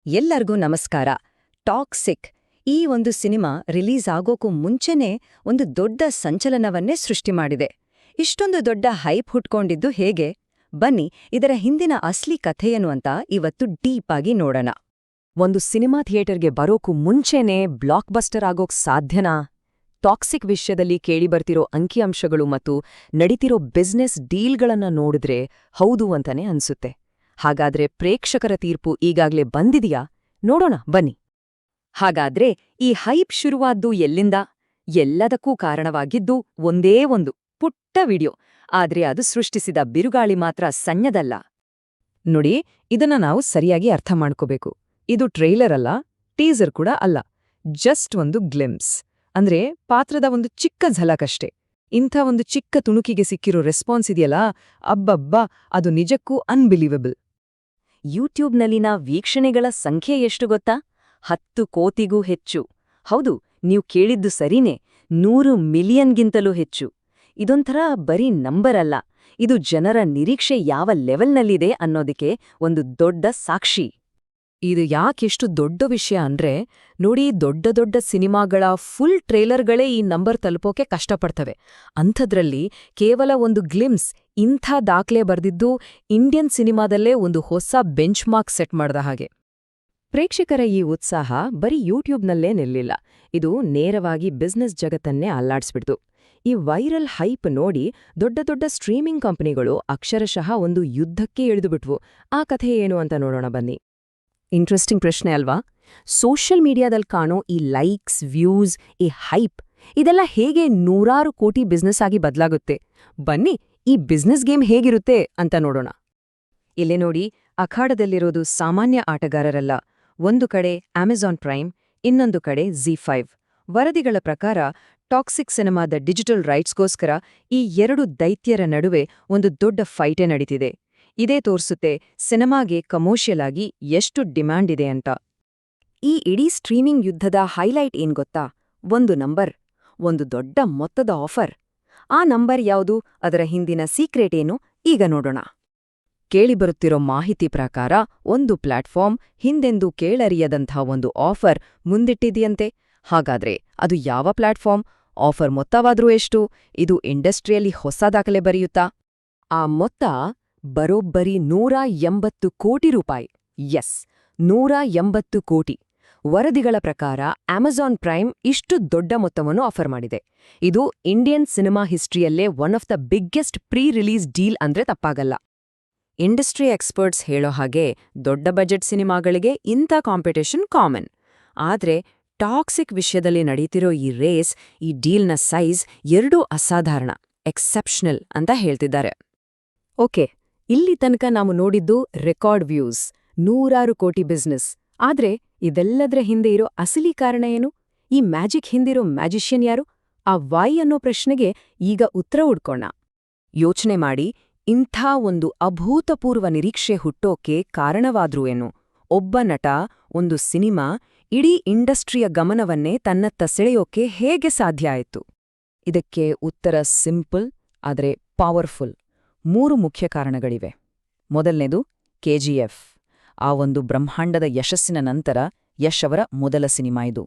ಎಲ್ಲರಿಗೂ ನಮಸ್ಕಾರ. ಟಾಕ್ಸಿಕ್ ಈ ಒಂದು ಸಿನಿಮಾ ರಿಲೀಸ್ ಆಗೋಕ್ಕೂ ಮುಂಚೆನೇ ಒಂದು ದೊಡ್ಡ ಸಂಚಲನವನ್ನೇ ಸೃಷ್ಟಿ ಮಾಡಿದೆ. ಇಷ್ಟೊಂದು ದೊಡ್ಡ ಹೈಪ್ ಹುಟ್ಕೊಂಡಿದ್ದು ಹೇಗೆ? ಬನ್ನಿ ಇದರ ಹಿಂದಿನ ಅಸ್ಲಿ ಕಥೆಯೇನು ಅಂತ ಇವತ್ತು ಡೀಪ್ ಆಗಿ ನೋಡೋಣ. ಒಂದು ಸಿನಿಮಾ ಥಿಯೇಟರ್ಗೆ ಬರೋಕ್ಕೂ ಮುಂಚೆನೇ ಬ್ಲಾಕ್ ಬಸ್ಟರ್ ಆಗೋಕ್ ಸಾಧ್ಯನಾ? ಟಾಕ್ಸಿಕ್ ವಿಷಯದಲ್ಲಿ ಕೇಳಿಬರ್ತಿರೋ ಅಂಕಿಅಂಶಗಳು ಮತ್ತು ನಡೀತಿರೋ ಬಿಸ್ನೆಸ್ ಡೀಲ್ಗಳನ್ನ ನೋಡಿದ್ರೆ ಹೌದು ಅಂತಾನೆ ಅನ್ಸುತ್ತೆ. ಹಾಗಾದ್ರೆ ಪ್ರೇಕ್ಷಕರ ತೀರ್ಪು ಈಗಾಗ್ಲೇ ಬಂದಿದೆಯಾ? ನೋಡೋಣ ಬನ್ನಿ. ಹಾಗಾದ್ರೆ ಈ ಹೈಪ್ ಶುರುವಾದ್ದು ಎಲ್ಲಿಂದ? ಎಲ್ಲದಕ್ಕೂ ಕಾರಣವಾಗಿದ್ದು ಒಂದೇ ಒಂದು ಪುಟ್ಟ ವಿಡಿಯೋ. ಆದ್ರೆ ಅದು ಸೃಷ್ಟಿಸಿದ ಬಿರುಗಾಳಿ ಮಾತ್ರ ಸಣ್ಣದಲ್ಲ. ನೋಡಿ, ಇದನ್ನ ನಾವು ಸರಿಯಾಗಿ ಅರ್ಥ ಮಾಡ್ಕೋಬೇಕು. ಇದು ಟ್ರೈಲರ್ ಅಲ್ಲ, ಟೀಸರ್ ಕೂಡ ಅಲ್ಲ, ಜಸ್ಟ್ ಒಂದು ಗ್ಲಿಮ್ಸ್. ಅಂದ್ರೆ ಪಾತ್ರದ ಒಂದು ಚಿಕ್ಕ ಝಲಕಷ್ಟೇ. ಇಂಥ ಒಂದು ಚಿಕ್ಕ ತುಣುಕಿಗೆ ಸಿಕ್ಕಿರೋ ರೆಸ್ಪಾನ್ಸ್ ಇದೆಯಲ್ಲ, ಅಬ್ಬಬ್ಬಾ, ಅದು ನಿಜಕ್ಕೂ ಅನ್ಬಿಲೀವಬಲ್. ಯೂಟ್ಯೂಬ್ನಲ್ಲಿನ ವೀಕ್ಷಣೆಗಳ ಸಂಖ್ಯೆ ಎಷ್ಟು ಗೊತ್ತಾ? 10 ಕೋಟಿಗೂ ಹೆಚ್ಚು. ಹೌದು, ನೀವು ಕೇಳಿದ್ದು ಸರಿನೇ, 100 ಮಿಲಿಯನ್ಗಿಂತಲೂ ಹೆಚ್ಚು. ಇದೊಂಥರ ಬರೀ ನಂಬರ್ ಅಲ್ಲ, ಇದು ಜನರ ನಿರೀಕ್ಷೆ ಯಾವ ಲೆವೆಲ್ನಲ್ಲಿದೆ ಅನ್ನೋದಕ್ಕೆ ಒಂದು ದೊಡ್ಡ ಸಾಕ್ಷಿ. ಇದು ಯಾಕೆಷ್ಟು ದೊಡ್ಡ ವಿಷಯ ಅಂದ್ರೆ, ನೋಡಿ, ದೊಡ್ಡ ದೊಡ್ಡ ಸಿನಿಮಾಗಳ ಫುಲ್ ಟ್ರೇಲರ್ಗಳೇ ಈ ನಂಬರ್ ತಲುಪೋಕೆ ಕಷ್ಟಪಡ್ತವೆ. ಅಂಥದ್ರಲ್ಲಿ ಕೇವಲ ಒಂದು ಗ್ಲಿಮ್ಸ್ ಇಂಥ ದಾಖಲೆ ಬರ್ದಿದ್ದು ಇಂಡಿಯನ್ ಸಿನಿಮಾದಲ್ಲೇ ಒಂದು ಹೊಸ ಬೆಂಚ್ ಮಾರ್ಕ್ ಸೆಟ್ ಮಾಡ್ದ ಹಾಗೆ. ಪ್ರೇಕ್ಷಕರ ಈ ಉತ್ಸಾಹ ಬರೀ ಯೂಟ್ಯೂಬ್ನಲ್ಲೇ ನಿಲ್ಲಿಲ್ಲ, ಇದು ನೇರವಾಗಿ ಬಿಸ್ನೆಸ್ ಜಗತ್ತನ್ನೇ ಅಲ್ಲಾಡ್ಸ್ಬಿಡ್ತು. ಈ ವೈರಲ್ ಹೈಪ್ ನೋಡಿ ದೊಡ್ಡ ದೊಡ್ಡ ಸ್ಟ್ರೀಮಿಂಗ್ ಕಂಪನಿಗಳು ಅಕ್ಷರಶಃ ಒಂದು ಯುದ್ಧಕ್ಕೆ ಇಳಿದುಬಿಟ್ವು. ಆ ಕಥೆ ಏನು ಅಂತ ನೋಡೋಣ ಬನ್ನಿ. ಇಂಟ್ರೆಸ್ಟಿಂಗ್ ಪ್ರಶ್ನೆ ಅಲ್ವಾ? ಸೋಷಿಯಲ್ ಮೀಡಿಯಾದಲ್ಲಿ ಕಾಣೋ ಈ ಲೈಕ್ಸ್, ವ್ಯೂಸ್, ಈ ಹೈಪ್ ಇದೆಲ್ಲ ಹೇಗೆ ನೂರಾರು ಕೋಟಿ ಬಿಸ್ನೆಸ್ ಆಗಿ ಬದಲಾಗುತ್ತೆ? ಬನ್ನಿ ಈ ಬಿಸ್ನೆಸ್ ಗೇಮ್ ಹೇಗಿರುತ್ತೆ ಅಂತ ನೋಡೋಣ. ಇಲ್ಲೇ ನೋಡಿ, ಅಖಾಡದಲ್ಲಿರೋದು ಸಾಮಾನ್ಯ ಆಟಗಾರರಲ್ಲ. ಒಂದು ಕಡೆ ಅಮೆಜಾನ್ ಪ್ರೈಮ್, ಇನ್ನೊಂದು ಕಡೆ ZEE5. ವರದಿಗಳ ಪ್ರಕಾರ ಟಾಕ್ಸಿಕ್ ಸಿನಿಮಾದ ಡಿಜಿಟಲ್ ರೈಟ್ಸ್ಗೋಸ್ಕರ ಈ ಎರಡು ದೈತ್ಯರ ನಡುವೆ ಒಂದು ದೊಡ್ಡ ಫೈಟೇ ನಡೀತಿದೆ. ಇದೇ ತೋರಿಸುತ್ತೆ ಸಿನಿಮಾಗೆ ಕಮರ್ಷಿಯಲ್ ಆಗಿ ಎಷ್ಟು ಡಿಮ್ಯಾಂಡ್ ಇದೆ ಅಂತ. ಈ ಇಡೀ ಸ್ಟ್ರೀಮಿಂಗ್ ಯುದ್ಧದ ಹೈಲೈಟ್ ಏನ್ ಗೊತ್ತಾ? ಒಂದು ನಂಬರ್, ಒಂದು ದೊಡ್ಡ ಮೊತ್ತದ ಆಫರ್. ಆ ನಂಬರ್ ಯಾವುದು? ಅದರ ಹಿಂದಿನ ಸೀಕ್ರೆಟ್ ಏನು? ಈಗ ನೋಡೋಣ. ಕೇಳಿಬರುತ್ತಿರೋ ಮಾಹಿತಿ ಪ್ರಕಾರ ಒಂದು ಪ್ಲಾಟ್ಫಾರ್ಮ್ ಹಿಂದೆಂದೂ ಕೇಳರಿಯದಂಥ ಒಂದು ಆಫರ್ ಮುಂದಿಟ್ಟಿದೆಯಂತೆ. ಹಾಗಾದ್ರೆ ಅದು ಯಾವ ಪ್ಲಾಟ್ಫಾರ್ಮ್? ಆಫರ್ ಮೊತ್ತವಾದ್ರೂ ಎಷ್ಟು? ಇದು ಇಂಡಸ್ಟ್ರಿಯಲ್ಲಿ ಹೊಸ ದಾಖಲೆ ಬರೆಯುತ್ತಾ? ಆ ಮೊತ್ತ ಬರೋಬ್ಬರಿ 180 ಕೋಟಿ ರೂಪಾಯಿ. ಎಸ್, 180 ಕೋಟಿ. ವರದಿಗಳ ಪ್ರಕಾರ ಅಮೆಜಾನ್ ಪ್ರೈಮ್ ಇಷ್ಟು ದೊಡ್ಡ ಮೊತ್ತವನ್ನು ಆಫರ್ ಮಾಡಿದೆ. ಇದು ಇಂಡಿಯನ್ ಸಿನಿಮಾ ಹಿಸ್ಟ್ರಿಯಲ್ಲೇ one of the biggest pre release deal ಅಂದ್ರೆ ತಪ್ಪಾಗಲ್ಲ. ಇಂಡಸ್ಟ್ರಿ ಎಕ್ಸ್ಪರ್ಟ್ಸ್ ಹೇಳೋ ಹಾಗೆ ದೊಡ್ಡ ಬಜೆಟ್ ಸಿನಿಮಾಗಳಿಗೆ ಇಂಥ ಕಾಂಪಿಟೇಷನ್ ಕಾಮನ್. ಆದ್ರೆ ಟಾಕ್ಸಿಕ್ ವಿಷಯದಲ್ಲಿ ನಡೀತಿರೋ ಈ ರೇಸ್, ಈ ಡೀಲ್ನ ಸೈಜ್ ಎರಡೂ ಅಸಾಧಾರಣ, ಎಕ್ಸೆಪ್ಷನಲ್ ಅಂತ ಹೇಳ್ತಿದ್ದಾರೆ. ಓಕೆ, ಇಲ್ಲಿ ತನಕ ನಾವು ನೋಡಿದ್ದು ರೆಕಾರ್ಡ್ ವ್ಯೂಸ್, ನೂರಾರು ಕೋಟಿ ಬಿಸ್ನೆಸ್. ಆದ್ರೆ ಇದೆಲ್ಲದರ ಹಿಂದೆ ಇರೋ ಅಸಲಿ ಕಾರಣ ಏನು? ಈ ಮ್ಯಾಜಿಕ್ ಹಿಂದಿರೋ ಮ್ಯಾಜಿಷಿಯನ್ ಯಾರು? ಆ ವೈ ಅನ್ನೋ ಪ್ರಶ್ನೆಗೆ ಈಗ ಉತ್ತರ ಹುಡ್ಕೋಣ. ಯೋಚನೆ ಮಾಡಿ, ಇಂಥ ಒಂದು ಅಭೂತಪೂರ್ವ ನಿರೀಕ್ಷೆ ಹುಟ್ಟೋಕೆ ಕಾರಣವಾದ್ರೂ ಏನು? ಒಬ್ಬ ನಟ, ಒಂದು ಸಿನಿಮಾ ಇಡೀ ಇಂಡಸ್ಟ್ರಿಯ ಗಮನವನ್ನೇ ತನ್ನತ್ತ ಸೆಳೆಯೋಕೆ ಹೇಗೆ ಸಾಧ್ಯ ಆಯಿತು? ಇದಕ್ಕೆ ಉತ್ತರ ಸಿಂಪಲ್ ಆದರೆ ಪವರ್ಫುಲ್. 3 ಮುಖ್ಯ ಕಾರಣಗಳಿವೆ. ಮೊದಲನೇದು KGF. ಆ ಒಂದು ಬ್ರಹ್ಮಾಂಡದ ಯಶಸ್ಸಿನ ನಂತರ ಯಶ್ ಅವರ ಮೊದಲ ಸಿನಿಮಾ ಇದು.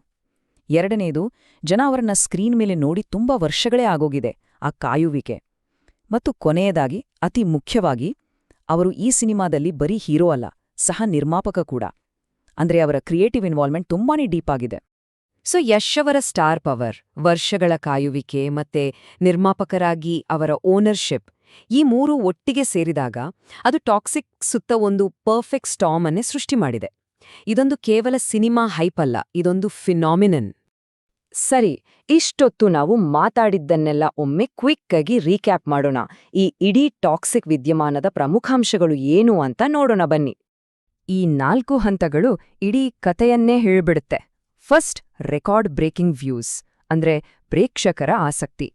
ಎರಡನೇದು, ಜನ ಅವರನ್ನ ಸ್ಕ್ರೀನ್ ಮೇಲೆ ನೋಡಿ ತುಂಬಾ ವರ್ಷಗಳೇ ಆಗೋಗಿದೆ, ಆ ಕಾಯುವಿಕೆ. ಮತ್ತು ಕೊನೆಯದಾಗಿ, ಅತಿ ಮುಖ್ಯವಾಗಿ, ಅವರು ಈ ಸಿನಿಮಾದಲ್ಲಿ ಬರೀ ಹೀರೋ ಅಲ್ಲ, ಸಹ ನಿರ್ಮಾಪಕ ಕೂಡ. ಅಂದ್ರೆ ಅವರ ಕ್ರಿಯೇಟಿವ್ ಇನ್ವಾಲ್ವ್ಮೆಂಟ್ ತುಂಬಾನೇ ಡೀಪ್ ಆಗಿದೆ. ಸೊ ಯಶ್ ಅವರ ಸ್ಟಾರ್ ಪವರ್, ವರ್ಷಗಳ ಕಾಯುವಿಕೆ ಮತ್ತೆ ನಿರ್ಮಾಪಕರಾಗಿ ಅವರ ಓನರ್ಶಿಪ್, ಈ 3 ಒಟ್ಟಿಗೆ ಸೇರಿದಾಗ ಅದು ಟಾಕ್ಸಿಕ್ ಸುತ್ತ ಒಂದು ಪರ್ಫೆಕ್ಟ್ ಸ್ಟಾರ್ಮ್ ಅನ್ನೇ ಸೃಷ್ಟಿ ಮಾಡಿದೆ. ಇದೊಂದು ಕೇವಲ ಸಿನಿಮಾ ಹೈಪ್ ಅಲ್ಲ, ಇದೊಂದು ಫಿನಾಮಿನನ್. ಸರಿ, ಇಷ್ಟೊತ್ತು ನಾವು ಮಾತಾಡಿದ್ದನ್ನೆಲ್ಲ ಒಮ್ಮೆ ಕ್ವಿಕ್ ಆಗಿ ರೀಕ್ಯಾಪ್ ಮಾಡೋಣ. ಈ ಇಡೀ ಟಾಕ್ಸಿಕ್ ವಿದ್ಯಮಾನದ ಪ್ರಮುಖಾಂಶಗಳು ಏನು ಅಂತ ನೋಡೋಣ ಬನ್ನಿ. ಈ 4 ಹಂತಗಳು ಇಡೀ ಕಥೆಯನ್ನೇ ಹೇಳ್ಬಿಡುತ್ತೆ. ಫಸ್ಟ್, ರೆಕಾರ್ಡ್ ಬ್ರೇಕಿಂಗ್ ವ್ಯೂಸ್, ಅಂದ್ರೆ ಪ್ರೇಕ್ಷಕರ ಆಸಕ್ತಿ.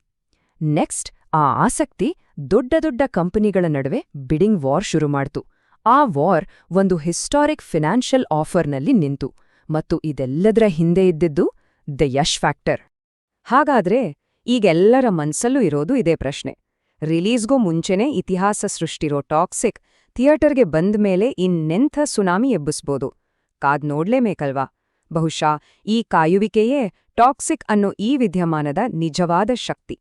ನೆಕ್ಸ್ಟ್, ಆ ಆಸಕ್ತಿ ದೊಡ್ಡ ದೊಡ್ಡ ಕಂಪನಿಗಳ ನಡುವೆ ಬಿಡಿಂಗ್ ವಾರ್ ಶುರು ಮಾಡ್ತು. ಆ ವಾರ್ ಒಂದು ಹಿಸ್ಟಾರಿಕ್ ಫಿನಾನ್ಷಿಯಲ್ ಆಫರ್ನಲ್ಲಿ ನಿಂತು. ಮತ್ತು ಇದೆಲ್ಲದರ ಹಿಂದೆ ಇದ್ದಿದ್ದು ದ ಯಶ್ ಫ್ಯಾಕ್ಟರ್. ಹಾಗಾದ್ರೆ ಈಗೆಲ್ಲರ ಮನ್ಸಲ್ಲೂ ಇರೋದು ಇದೇ ಪ್ರಶ್ನೆ. ರಿಲೀಸ್ಗೂ ಮುಂಚೆನೇ ಇತಿಹಾಸ ಸೃಷ್ಟಿರೋ ಟಾಕ್ಸಿಕ್ ಥಿಯೇಟರ್ಗೆ ಬಂದ್ಮೇಲೆ ಇನ್ನೆಂಥ ಸುನಾಮಿ ಎಬ್ಬಿಸ್ಬೋದು? ಕಾದ್ ನೋಡ್ಲೇಬೇಕಲ್ವಾ? ಬಹುಶಃ ಈ ಕಾಯುವಿಕೆಯೇ ಟಾಕ್ಸಿಕ್ ಅನ್ನೋ ಈ ವಿದ್ಯಮಾನದ ನಿಜವಾದ ಶಕ್ತಿ.